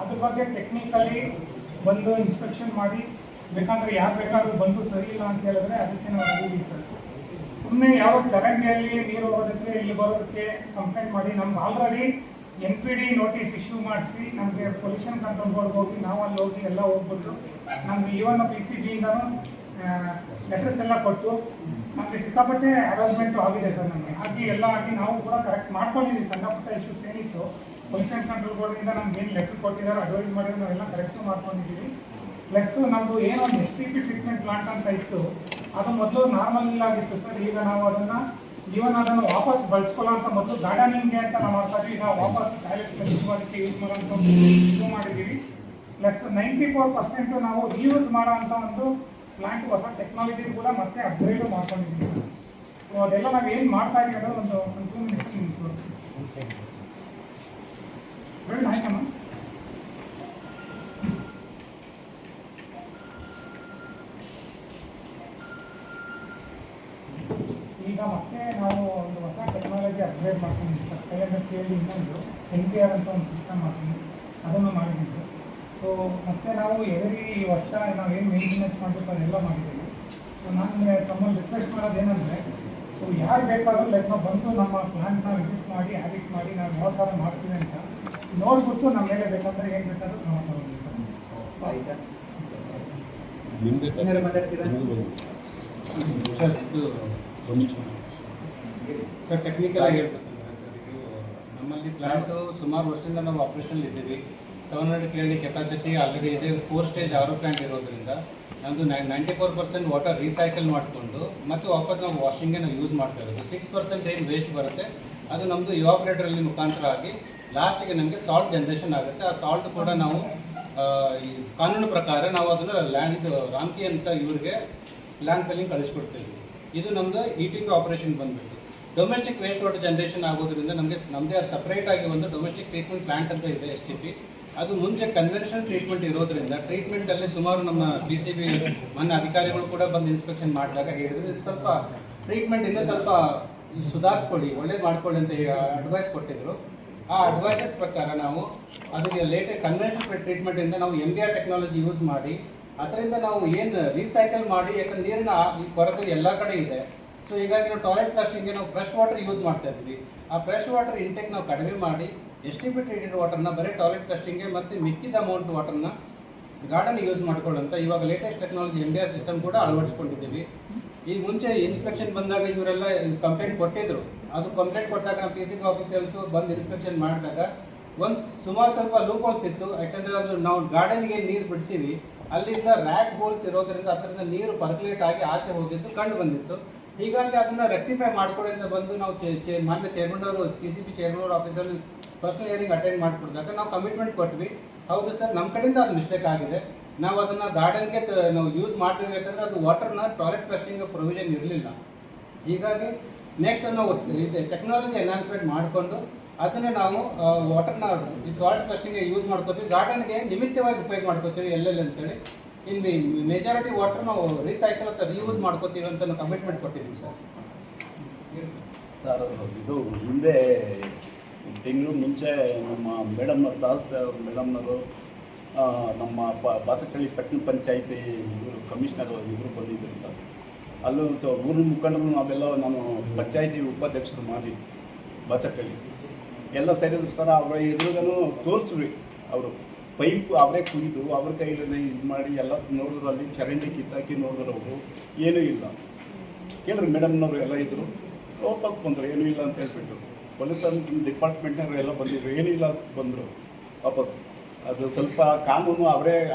ಅದ್ರ ಬಗ್ಗೆ ಟೆಕ್ನಿಕಲಿ ಬಂದು ಇನ್ಸ್ಪೆಕ್ಷನ್ ಮಾಡಿ ಬೇಕಂದ್ರೆ ಯಾರು ಬೇಕಾದ್ರೂ ಬಂದು ಸರಿ ಇಲ್ಲ ಅಂತ ಹೇಳಿದ್ರೆ ಅದಕ್ಕೆ ನಾವು ರೆಡಿ ಸರ್. ಸುಮ್ಮನೆ ಯಾವ ಚರಂಡಿಯಲ್ಲಿ ನೀರು ಹೋಗೋದಕ್ಕೆ ಇಲ್ಲಿ ಬರೋದಕ್ಕೆ ಕಂಪ್ಲೇಂಟ್ ಮಾಡಿ ನಮ್ಗೆ ಆಲ್ರೆಡಿ NPD ನೋಟಿಸ್ ಇಶ್ಯೂ ಮಾಡಿಸಿ ನಮಗೆ ಪೊಲ್ಯೂಷನ್ ಕಂಟ್ರೋಲ್ ಬೋರ್ಡ್ಗೆ ಹೋಗಿ ನಾವು ಅಲ್ಲಿ ಹೋಗಿ ಎಲ್ಲ ಹೋಗ್ಬಿಟ್ಟು ನಮ್ಗೆ ಈವನ್ PCBಯಿಂದನೂ ಲೆಟರ್ಸ್ ಎಲ್ಲ ಕೊಟ್ಟು ನಮಗೆ ಸಿಕ್ಕಾಪಟ್ಟೆ ಅರೇಂಜ್ಮೆಂಟು ಆಗಿದೆ ಸರ್. ನಮಗೆ ಹಾಗೆ ಎಲ್ಲ ಆಗಿ ನಾವು ಕೂಡ ಕರೆಕ್ಟ್ ಮಾಡ್ಕೊಂಡಿದ್ದೀವಿ. ಸಣ್ಣ ಪುಟ್ಟ ಇಶ್ಯೂಸ್ ಏನಿತ್ತು ಪೊಲ್ಯೂಷನ್ ಕಂಟ್ರೋಲ್ ಬೋರ್ಡಿಂದ ನಮ್ಗೆ ಏನು ಲೆಟರ್ ಕೊಟ್ಟಿದ್ದಾರೆ ಅಡ್ವೈಸ್ ಮಾಡಿದ್ರೆ ನಾವೆಲ್ಲ ಕರೆಕ್ಟು ಮಾಡ್ಕೊಂಡಿದ್ದೀವಿ. ಪ್ಲಸ್ ನಮ್ಮದು ಏನೋ ಒಂದು STP ಟ್ರೀಟ್ಮೆಂಟ್ ಪ್ಲಾಂಟ್ ಅಂತ ಇತ್ತು, ಅದು ಮೊದಲು ನಾರ್ಮಲ್ ಆಗಿತ್ತು ಸರ್. ಈಗ ನಾವು ಅದನ್ನು ವಾಪಸ್ ಬಳಸ್ಕೊಳ್ಳೋ ಅಂತ ಮೊದಲು ಗಾರ್ಡನಿಂಗ್ಗೆ ಅಂತ ನಾವು ಮಾಡ್ತಾ ಇದ್ದೀವಿ. ಈಗ ವಾಪಸ್ ಟಾಯ್ಲೆಟ್ ಮಾಡೋದಕ್ಕೆ ಯೂಸ್ ಮಾಡೋಂಥ ಶುರು ಮಾಡಿದ್ದೀವಿ. ಪ್ಲಸ್ 94% ನಾವು ಯೂಸ್ ಮಾಡೋ ಅಂಥ ಒಂದು ಪ್ಲಾಂಟ್ ಹೊಸ ಟೆಕ್ನಾಲಜಿ ಕೂಡ ಮತ್ತೆ ಅಪ್ಗ್ರೇಡು ಮಾಡ್ಕೊಂಡಿದ್ದೀವಿ. ಸೊ ಅದೆಲ್ಲ ನಾವು ಏನು ಮಾಡ್ತಾ ಇದ್ದೀವಿ ಅನ್ನೋದು ಒಂದು 2 ಮಿನಿಟ್ಸ್ ಆಯ್ತಮ್ಮ. ಈಗ ಮತ್ತೆ ನಾವು ಒಂದು ಹೊಸ ಟೆಕ್ನಾಲಜಿ ಅಪ್ಗ್ರೇಡ್ ಮಾಡ್ಕೊಂಡಿದ್ದೀವಿ ಸರ್. KMFPL ಇನ್ನೊಂದು NPR ಅಂತ ಒಂದು ಸಿಸ್ಟಮ್ ಮಾಡ್ತೀವಿ, ಅದನ್ನು ಮಾಡಿದ್ದೀವಿ ಸರ್. ಸೊ ಮತ್ತೆ ನಾವು ಎವ್ರಿ ವರ್ಷ ನಾವೇನು ಮೇಂಟೆನೆನ್ಸ್ ಮಾಡಬೇಕು ಅದೆಲ್ಲ ಮಾಡಿದ್ದೀವಿ. ಸೊ ನಾನು ತಮ್ಮಲ್ಲಿ ರಿಕ್ವೆಸ್ಟ್ ಮಾಡೋದು ಏನಂದರೆ, ಸೊ ಯಾರು ಬೇಕಾದರೂ ಲೈಕ್ ನಾವು ಬಂದು ನಮ್ಮ ಪ್ಲಾಂಟ್ನ ವಿಸಿಟ್ ಮಾಡಿ ಆಡಿಟ್ ಮಾಡಿ ನಾವು ಯಾವ ಥರ ಮಾಡ್ತೀವಿ ಅಂತ ನೋಡ್ಬಿಟ್ಟು ನಮ್ಮ ಮೇಲೆ ಬೇಕಂದ್ರೆ ಏನು ಬೇಕಾದ್ರೂ ಕ್ರಮ ತಗೊಳ್ತೀವಿ ಸರ್. ಟೆಕ್ನಿಕಲ್ ಆಗಿ ಹೇಳ್ಬೇಕಂದ್ರೆ ಸರ್, ಇದು ನಮ್ಮಲ್ಲಿ ಪ್ಲಾಂಟು ಸುಮಾರು ವರ್ಷದಿಂದ ನಾವು ಆಪ್ರೇಷನ್ ಇದ್ದೀವಿ. 700 KLD ಕೆಪಾಸಿಟಿ ಆಲ್ರೆಡಿ ಇದೆ. 4 ಸ್ಟೇಜ್ RO ಪ್ಲಾಂಟ್ ಇರೋದ್ರಿಂದ ನಮ್ಮದು 94% ವಾಟರ್ ರೀಸೈಕಲ್ ಮಾಡಿಕೊಂಡು ಮತ್ತು ವಾಪಸ್ ನಾವು ವಾಷಿಂಗ್ಗೆ ನಾವು ಯೂಸ್ ಮಾಡ್ತಾ ಇರೋದು. 6% ಏನು ವೇಸ್ಟ್ ಬರುತ್ತೆ ಅದು ನಮ್ಮದು ಇವಾಪರೇಟರಲ್ಲಿ ಮುಖಾಂತರ ಆಗಿ ಲಾಸ್ಟಿಗೆ ನಮಗೆ ಸಾಲ್ಟ್ ಜನ್ರೇಷನ್ ಆಗುತ್ತೆ. ಆ ಸಾಲ್ಟ್ ಕೂಡ ನಾವು ಈ ಕಾನೂನು ಪ್ರಕಾರ ನಾವು ಅದನ್ನು ರಾಮ್ಕಿ ಅಂತ ಇವ್ರಿಗೆ ಲ್ಯಾಂಡ್ ಫಿಲ್ಲಿಂಗ್ ಕಳಿಸ್ಕೊಡ್ತೀವಿ. ಇದು ನಮ್ಮದು ಈಟಿಂಗ್ ಆಪರೇಷನ್ ಬಂದ್ಬಿಟ್ಟು ಡೊಮೆಸ್ಟಿಕ್ ವೇಸ್ಟ್ ವಾಟರ್ ಜನ್ರೇಷನ್ ಆಗೋದ್ರಿಂದ ನಮ್ಮದೇ ಅದು ಸಪ್ರೇಟಾಗಿ ಒಂದು ಡೊಮೆಸ್ಟಿಕ್ ಟ್ರೀಟ್ಮೆಂಟ್ ಪ್ಲಾಂಟ್ ಅಂತ ಇದೆ STP. ಅದು ಮುಂಚೆ ಕನ್ವೆನ್ಷನಲ್ ಟ್ರೀಟ್ಮೆಂಟ್ ಇರೋದ್ರಿಂದ ಟ್ರೀಟ್ಮೆಂಟಲ್ಲಿ ಸುಮಾರು ನಮ್ಮ PCB ಮನೆ ಅಧಿಕಾರಿಗಳು ಕೂಡ ಬಂದು ಇನ್ಸ್ಪೆಕ್ಷನ್ ಮಾಡಿದಾಗ ಹೇಳಿದ್ರು, ಇದು ಸ್ವಲ್ಪ ಟ್ರೀಟ್ಮೆಂಟ್ ಇನ್ನೂ ಸ್ವಲ್ಪ ಸುಧಾರಿಸ್ಕೊಳ್ಳಿ, ಒಳ್ಳೇದು ಮಾಡ್ಕೊಳ್ಳಿ ಅಂತ ಅಡ್ವೈಸ್ ಕೊಟ್ಟಿದ್ರು. ಆ ಅಡ್ವೈಸಸ್ ಪ್ರಕಾರ ನಾವು ಅದಕ್ಕೆ ಲೇಟೆಸ್ಟ್ ಕನ್ವೆನ್ಷನಲ್ ಟ್ರೀಟ್ಮೆಂಟಿಂದ ನಾವು MBR ಟೆಕ್ನಾಲಜಿ ಯೂಸ್ ಮಾಡಿ ಅದರಿಂದ ನಾವು ಏನು ರೀಸೈಕಲ್ ಮಾಡಿ, ಯಾಕಂದ್ರೆ ನೀರಿನ ಈ ಕೊರತೆ ಎಲ್ಲ ಕಡೆ ಇದೆ. ಸೊ ಹೀಗಾಗಿ ನಾವು ಟಾಯ್ಲೆಟ್ ಫ್ಲಶಿಂಗ್ಗೆ ನಾವು ಫ್ರೆಶ್ ವಾಟರ್ ಯೂಸ್ ಮಾಡ್ತಾ ಇದ್ವಿ. ಆ ಫ್ರೆಶ್ ವಾಟರ್ ಇಂಟೇಕ್ ನಾವು ಕಡಿಮೆ ಮಾಡಿ STP ಟ್ರೀಟೆಡ್ ವಾಟರ್ನ ಬರೀ ಟಾಯ್ಲೆಟ್ ಫ್ಲಶಿಂಗ್ಗೆ ಮತ್ತು ಮಿಕ್ಕಿದ ಅಮೌಂಟ್ ವಾಟರ್ನ ಗಾರ್ಡನ್ ಯೂಸ್ ಮಾಡ್ಕೊಳ್ಳೋಂಥ ಇವಾಗ ಲೇಟೆಸ್ಟ್ ಟೆಕ್ನಾಲಜಿ MBR ಸಿಸ್ಟಮ್ ಕೂಡ ಅಳವಡಿಸ್ಕೊಂಡಿದ್ದೀವಿ. ಈಗ ಮುಂಚೆ ಇನ್ಸ್ಪೆಕ್ಷನ್ ಬಂದಾಗ ಇವರೆಲ್ಲ ಕಂಪ್ಲೇಂಟ್ ಕೊಟ್ಟಿದ್ರು. ಅದು ಕಂಪ್ಲೇಂಟ್ ಕೊಟ್ಟಾಗ ನಮ್ಮ PCB ಆಫೀಸರ್ಸು ಬಂದು ಇನ್ಸ್ಪೆಕ್ಷನ್ ಮಾಡಿದಾಗ ಒಂದು ಸುಮಾರು ಸ್ವಲ್ಪ ಲೂಪ್ ಹೋಲ್ಸ್ ಇತ್ತು. ಯಾಕಂದರೆ ಅದು ನಾವು ಗಾರ್ಡನ್ಗೆ ನೀರು ಬಿಡ್ತೀವಿ, ಅಲ್ಲಿಂದ ರ್ಯಾಟ್ ಹೋಲ್ಸ್ ಇರೋದ್ರಿಂದ ಅದರಿಂದ ನೀರು ಪರ್ಕ್ಯುಲೇಟ್ ಆಗಿ ಆಚೆ ಹೋಗಿದ್ದು ಕಂಡು ಬಂದಿತ್ತು. ಹೀಗಾಗಿ ಅದನ್ನು ರೆಕ್ಟಿಫೈ ಮಾಡ್ಕೊಳ್ಳಿ ಅಂತ ಬಂದು ನಾವು ಮಾನ್ಯ ಚೇರ್ಮನ್ ಅವರು PCB ಚೇರ್ಮನ್ ಅವ್ರ ಆಫೀಸಲ್ಲಿ ಪರ್ಸನಲ್ ಹಿಯರಿಂಗ್ ಅಟೆಂಡ್ ಮಾಡಿಕೊಡಿದಾಗ ನಾವು ಕಮಿಟ್ಮೆಂಟ್ ಕೊಟ್ವಿ. ಹೌದು ಸರ್, ನಮ್ಮ ಕಡೆಯಿಂದ ಅದು ಮಿಸ್ಟೇಕ್ ಆಗಿದೆ, ನಾವು ಅದನ್ನು ಗಾರ್ಡನ್ಗೆ ನಾವು ಯೂಸ್ ಮಾಡ್ತೀವಿ. ಯಾಕಂದರೆ ಅದು ವಾಟರ್ನ ಟಾಯ್ಲೆಟ್ ಫ್ಲಶಿಂಗ್ ಪ್ರೊವಿಷನ್ ಇರಲಿಲ್ಲ. ಹೀಗಾಗಿ ನೆಕ್ಸ್ಟ್ ನಾವು ಟೆಕ್ನಾಲಜಿ ಎನ್ಹಾನ್ಸ್ಮೆಂಟ್ ಮಾಡಿಕೊಂಡು ಅದನ್ನು ನಾವು ವಾಟರ್ನ ಈ ಟಾಯ್ಲೆಟ್ ಫ್ಲಶಿಂಗ್ಗೆ ಯೂಸ್ ಮಾಡ್ಕೋತೀವಿ, ಗಾರ್ಡನ್ಗೆ ನಿಮಿತ್ತವಾಗಿ ಉಪಯೋಗ ಮಾಡ್ಕೋತೀವಿ ಎಲ್ಲೆಲ್ಲಿ ಅಂತೇಳಿ. ಇನ್ನು ಮೆಜಾರಿಟಿ ವಾಟರ್ ನಾವು ರೀಸೈಕಲ್ ಅಥವಾ ರೀಯೂಸ್ ಮಾಡ್ಕೋತೀವಿ ಅಂತ ನಾವು ಕಮಿಟ್ಮೆಂಟ್ ಕೊಟ್ಟಿದ್ದೀವಿ ಸರ್. ಇದು ಹಿಂದೆ ತಿಂಗಳು ಮುಂಚೆ ನಮ್ಮ ಮೇಡಮ್ನವ್ರು ಮೇಡಮ್ನವರು ನಮ್ಮ ಬಾಸಕಳ್ಳಿ ಪಟ್ಟಣ ಪಂಚಾಯಿತಿ ಇವರು ಕಮಿಷನರ್ ಇವರು ಬಂದಿದ್ದರು ಸರ್. ಅಲ್ಲೂ ಊರಿನ ಮುಖಂಡರು ನಾವೆಲ್ಲ ನಾನು ಪಂಚಾಯಿತಿ ಉಪಾಧ್ಯಕ್ಷರು ಮಾಡಿ ಬಾಸಕಳ್ಳಿ ಎಲ್ಲ ಸೇರಿದ್ರು ಸರ್. ಅವರ ಎದುರುಗನು ತೋರಿಸ್ರಿ, ಅವರು ಪೈಪ್ ಅವರೇ ಕುಡಿದು ಅವ್ರ ಕೈಯಲ್ಲಿ ಇದು ಮಾಡಿ ಎಲ್ಲ ನೋಡಿದ್ರು. ಅಲ್ಲಿ ಚರಂಡಿ ಕಿತ್ತಾಕಿ ನೋಡಿದ್ರು, ಅವರು ಏನೂ ಇಲ್ಲ. ಕೇಳಿದ್ರು ಮೇಡಮ್ನವರು ಎಲ್ಲ ಇದ್ದರು, ವಾಪಸ್ ಬಂದರು, ಏನೂ ಇಲ್ಲ ಅಂತ ಹೇಳ್ಬಿಟ್ಟು. ಪೊಲೀಸ್ ಡಿಪಾರ್ಟ್ಮೆಂಟ್ನವರು ಎಲ್ಲ ಬಂದಿದ್ರು, ಏನೂ ಇಲ್ಲ ಅಂತ ಬಂದರು ವಾಪಸ್. ಅದು ಸ್ವಲ್ಪ ಕಾನೂನು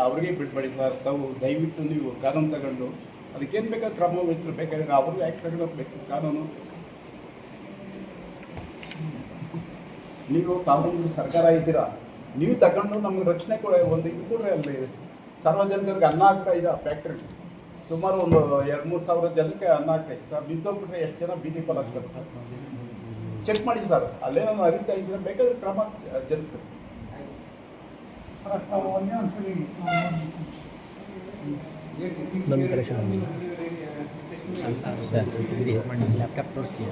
ಅವ್ರಿಗೆ ಬಿಟ್ಬೇಡಿ ಸರ್. ತಾವು ದಯವಿಟ್ಟು ನೀವು ಕಾನೂನು ತಗೊಂಡು ಅದಕ್ಕೇನು ಬೇಕಾದ್ರೆ ಕ್ರಮ ವಹಿಸಿರು, ಬೇಕಾದ್ರೆ ಅವ್ರಿಗೆ ಆ್ಯಕ್ಟ್ ತಗೊಳ್ಬೇಕು ಕಾನೂನು. ನೀವು ಕಾನೂನು ಸರ್ಕಾರ ಇದ್ದೀರಾ, ನೀವು ತಗೊಂಡು ನಮ್ಗೆ ರಕ್ಷಣೆ ಕೊಡ, ಒಂದು ಇದು ಕೂಡ ಅಲ್ಲಿ ಸಾರ್ವಜನಿಕರಿಗೆ ಅನ್ನ ಆಗ್ತಾ ಇದೆ. ಆ ಫ್ಯಾಕ್ಟ್ರಿ ಸುಮಾರು ಒಂದು 2-3 ಸಾವಿರ ಜನಕ್ಕೆ ಅನ್ನ ಆಗ್ತಾಯಿದೆ ಸರ್. ಬಿದ್ದೋಗ್ಬಿಟ್ರೆ ಎಷ್ಟು ಜನ ಬೀದಿ ಪಾಲಾಗ್ತಾರೆ ಸರ್. ಚೆಕ್ ಮಾಡಿ ಸರ್, ಅಲ್ಲೇನೋ ಅರಿತಾ ಇದ್ರೆ ಬೇಕಾದ್ರೆ ಕ್ರಮ ಜರುಗಿಸಿ. ಲ್ಯಾಪ್ಟಾಪ್ ತೋರಿಸ್ತೀವಿ.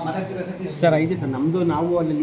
ಮಾತಾಡ್ತಿರೋ ಸತೀಶ್ ಸರ್ ಇದೆ ಸರ್ ನಮ್ಮದು ನಾವು ಅಲ್ಲಿ